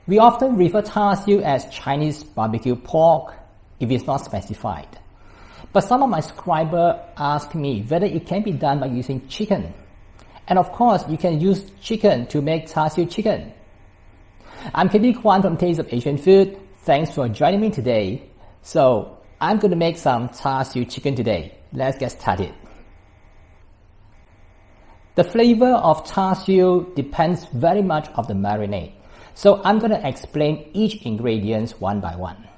We often refer char siu as Chinese barbecue pork if it's not specified. But some of my subscribers ask me whether it can be done by using chicken. And of course, you can use chicken to make char siu chicken. I'm KP Kwan from Taste of Asian Food. Thanks for joining me today. So, I'm going to make some char siu chicken today. Let's get started. The flavor of char siu depends very much on the marinade. So I'm going to explain each ingredient one by one.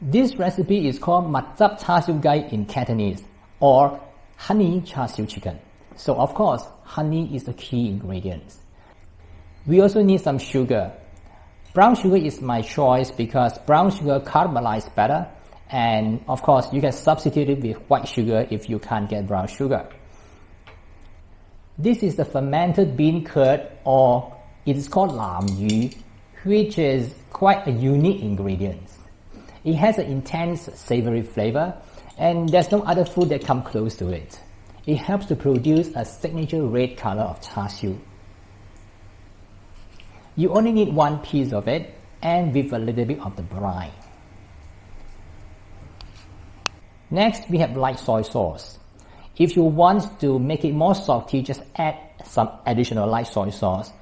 This recipe is called mat zap char siu gai in Cantonese, or honey char siu chicken. So of course, honey is the key ingredient. We also need some sugar. Brown sugar is my choice because brown sugar caramelizes better, and of course you can substitute it with white sugar if you can't get brown sugar. This is the fermented bean curd, or it is called lam yu, which is quite a unique ingredient. It has an intense savory flavor, and there's no other food that comes close to it. It helps to produce a signature red color of char siu. You only need one piece of it, and with a little bit of the brine. Next, we have light soy sauce. If you want to make it more salty, just add some additional light soy sauce.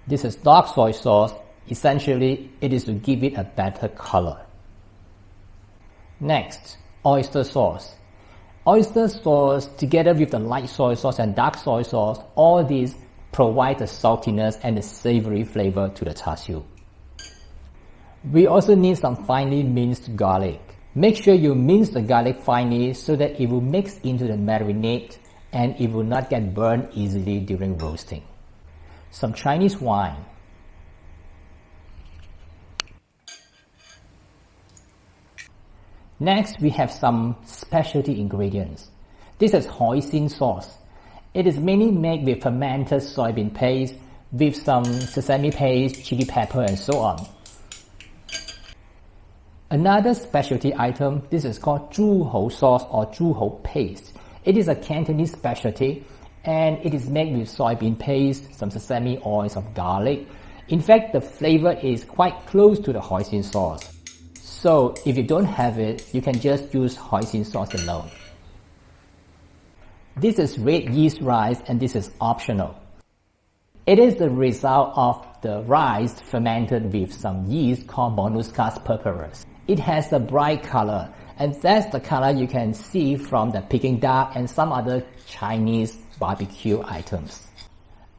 This is dark soy sauce. Essentially, it is to give it a better color. Next, oyster sauce. Oyster sauce together with the light soy sauce and dark soy sauce, all these provide the saltiness and the savory flavor to the char siu. We also need some finely minced garlic. Make sure you mince the garlic finely so that it will mix into the marinade and it will not get burned easily during roasting. Some Chinese wine. Next, we have some specialty ingredients. This is hoisin sauce. It is mainly made with fermented soybean paste with some sesame paste, chili pepper, and so on. Another specialty item, this is called zhu hou sauce or zhu hou paste. It is a Cantonese specialty, and it is made with soybean paste, some sesame oil, some garlic. In fact, the flavor is quite close to the hoisin sauce. So if you don't have it, you can just use hoisin sauce alone. This is red yeast rice, and this is optional. It is the result of the rice fermented with some yeast called Monuscus purpurus. It has a bright color, and that's the color you can see from the Peking duck and some other Chinese barbecue items.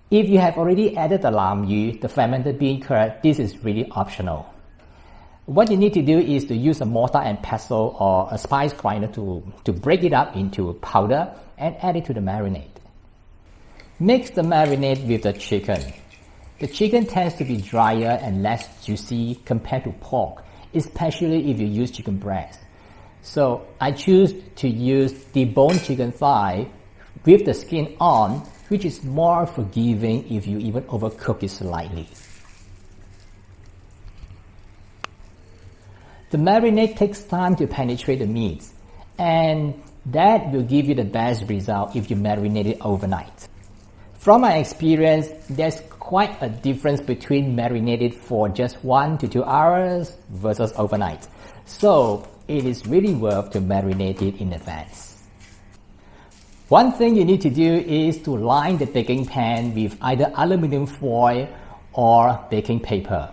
If you have already added the lam yu, the fermented bean curd, this is really optional. What you need to do is to use a mortar and pestle or a spice grinder to break it up into powder and add it to the marinade. Mix the marinade with the chicken. The chicken tends to be drier and less juicy compared to pork, especially if you use chicken breast. So I choose to use deboned chicken thigh with the skin on, which is more forgiving if you even overcook it slightly. The marinade takes time to penetrate the meat, and that will give you the best result if you marinate it overnight. From my experience, there's quite a difference between marinated for just 1 to 2 hours versus overnight. So it is really worth to marinate it in advance. One thing you need to do is to line the baking pan with either aluminum foil or baking paper,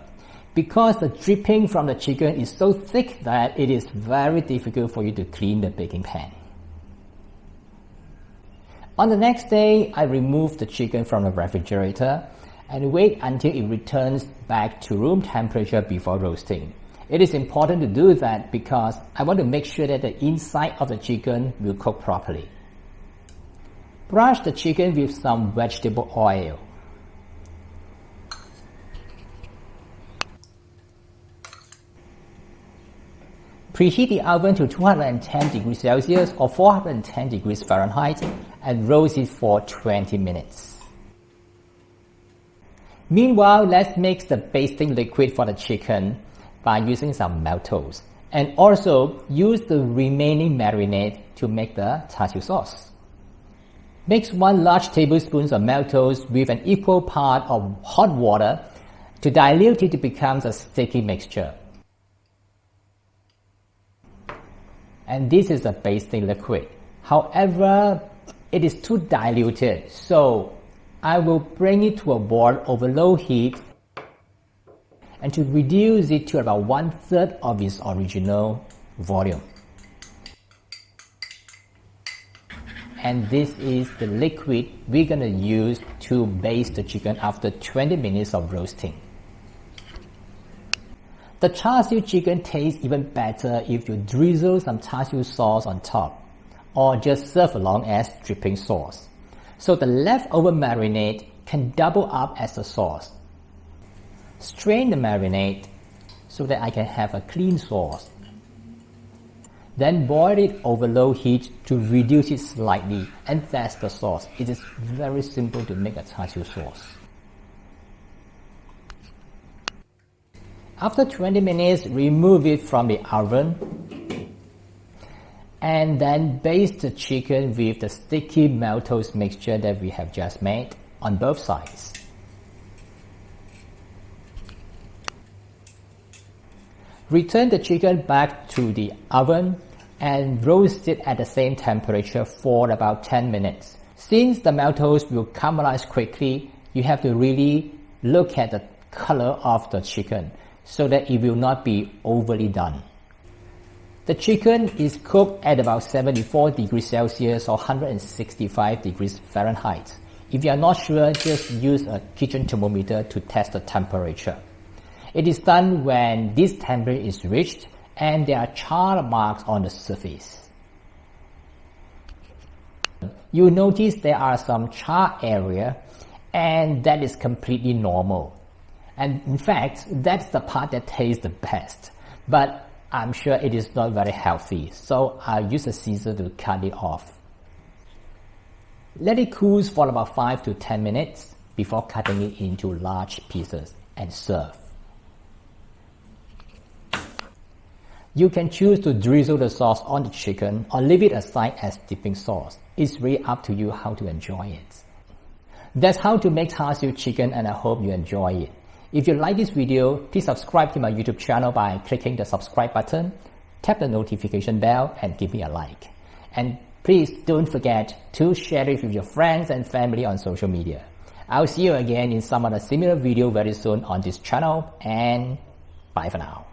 because the dripping from the chicken is so thick that it is very difficult for you to clean the baking pan. On the next day, I remove the chicken from the refrigerator and wait until it returns back to room temperature before roasting. It is important to do that because I want to make sure that the inside of the chicken will cook properly. Brush the chicken with some vegetable oil. Preheat the oven to 210 degrees Celsius or 410 degrees Fahrenheit and roast it for 20 minutes. Meanwhile, let's mix the basting liquid for the chicken by using some maltose, and also use the remaining marinade to make the char siu sauce. Mix 1 large tablespoon of maltose with an equal part of hot water to dilute it to become a sticky mixture. And this is a basic liquid. However, it is too diluted, so I will bring it to a boil over low heat and to reduce it to about 1/3 of its original volume. And this is the liquid we're gonna use to baste the chicken after 20 minutes of roasting. The char siu chicken tastes even better if you drizzle some char siu sauce on top, or just serve along as dripping sauce. So the leftover marinade can double up as a sauce. Strain the marinade so that I can have a clean sauce. Then boil it over low heat to reduce it slightly, and that's the sauce. It is very simple to make a char siu sauce. After 20 minutes, remove it from the oven and then baste the chicken with the sticky maltose mixture that we have just made on both sides. Return the chicken back to the oven and roast it at the same temperature for about 10 minutes. Since the maltose will caramelize quickly, you have to really look at the color of the chicken so that it will not be overly done. The chicken is cooked at about 74 degrees Celsius or 165 degrees Fahrenheit. If you are not sure, just use a kitchen thermometer to test the temperature. It is done when this temperature is reached and there are char marks on the surface. You notice there are some char area, and that is completely normal. And in fact, that's the part that tastes the best. But I'm sure it is not very healthy, so I'll use a scissor to cut it off. Let it cool for about 5 to 10 minutes before cutting it into large pieces and serve. You can choose to drizzle the sauce on the chicken or leave it aside as dipping sauce. It's really up to you how to enjoy it. That's how to make char siu chicken, and I hope you enjoy it. If you like this video, please subscribe to my YouTube channel by clicking the subscribe button, tap the notification bell and give me a like. And please don't forget to share it with your friends and family on social media. I'll see you again in some other similar video very soon on this channel, and bye for now.